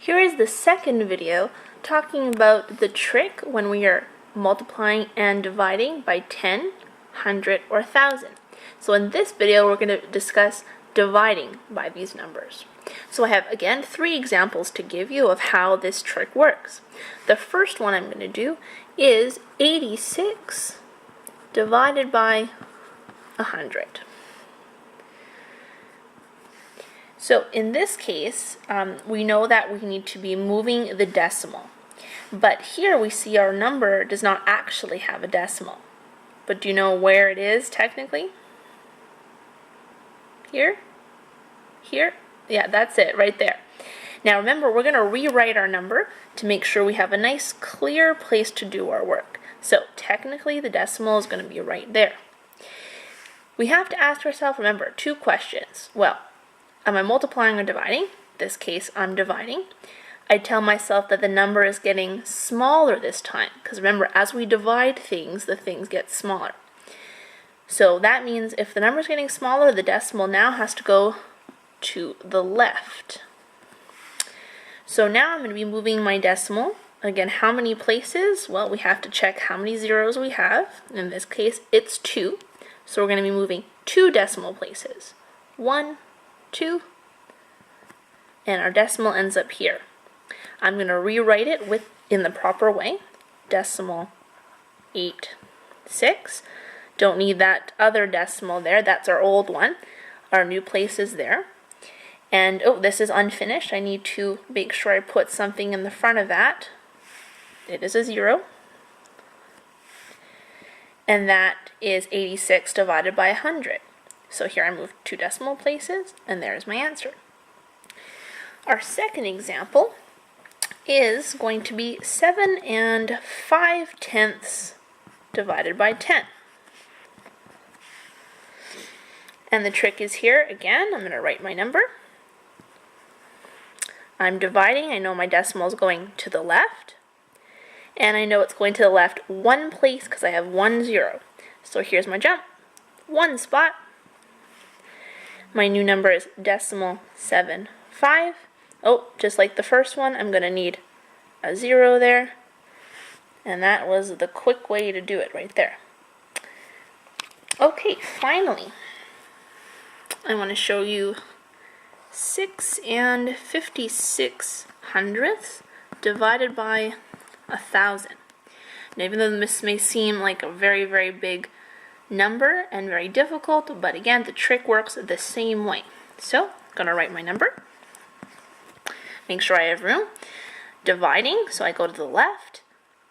Here is the second video talking about the trick when we are multiplying and dividing by 10, 100, or 1,000. So in this video we're going to discuss dividing by these numbers. So I have again 3 examples to give you of how this trick works. The first one I'm going to do is 86 divided by 100. So in this case, we know that we need to be moving the decimal. But here we see our number does not actually have a decimal. But do you know where it is technically? Here? Here? Yeah, that's it, right there. Now remember, we're going to rewrite our number to make sure we have a nice clear place to do our work. So technically the decimal is going to be right there. We have to ask ourselves, remember, 2 questions. Well, am I multiplying or dividing? In this case, I'm dividing. I tell myself that the number is getting smaller this time, because remember, as we divide things, the things get smaller. So that means if the number is getting smaller, the decimal now has to go to the left. So now I'm going to be moving my decimal. Again, how many places? Well, we have to check how many zeros we have. In this case, it's 2. So we're going to be moving 2 decimal places. 1, 2, and our decimal ends up here. I'm going to rewrite it in the proper way. Decimal 8, 6. Don't need that other decimal there. That's our old one. Our new place is there. And oh, this is unfinished. I need to make sure I put something in the front of that. It is a 0. And that is 86 divided by 100. So here I moved 2 decimal places, and there's my answer. Our second example is going to be 7 5/10 divided by 10. And the trick is here again. I'm going to write my number. I'm dividing. I know my decimal is going to the left. And I know it's going to the left 1 place because I have 1 0. So here's my jump. 1 spot. My new number is decimal 7, 5. Oh, just like the first one, I'm going to need a 0 there. And that was the quick way to do it right there. Okay, finally, I want to show you 6 56/100 divided by 1,000. And even though this may seem like a very, very big number and very difficult, but again, the trick works the same way. So I'm going to write my number. Make sure I have room. Dividing, so I go to the left.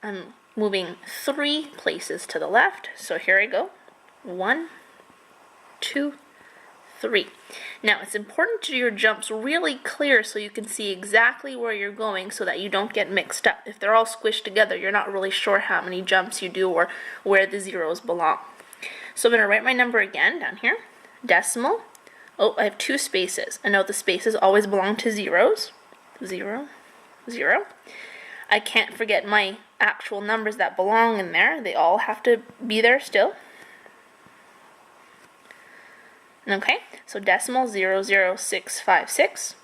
I'm moving 3 places to the left. So here I go. 1, 2, 3. Now it's important to do your jumps really clear so you can see exactly where you're going so that you don't get mixed up. If they're all squished together, you're not really sure how many jumps you do or where the zeros belong. So I'm going to write my number again down here. Decimal. Oh, I have 2 spaces. I know the spaces always belong to zeros. 0, 0. I can't forget my actual numbers that belong in there. They all have to be there still. Okay, so decimal 00656.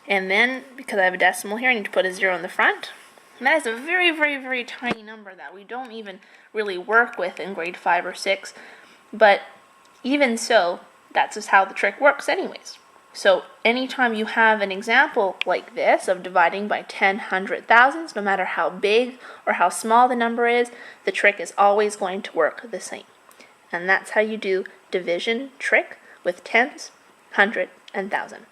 And then, because I have a decimal here, I need to put a 0 in the front. And that is a very, very, very tiny number that we don't even really work with in grade 5 or 6. But even so, that's just how the trick works anyways. So anytime you have an example like this of dividing by 10, 100, thousands, no matter how big or how small the number is, the trick is always going to work the same. And that's how you do division trick with tens, 100, and 1,000.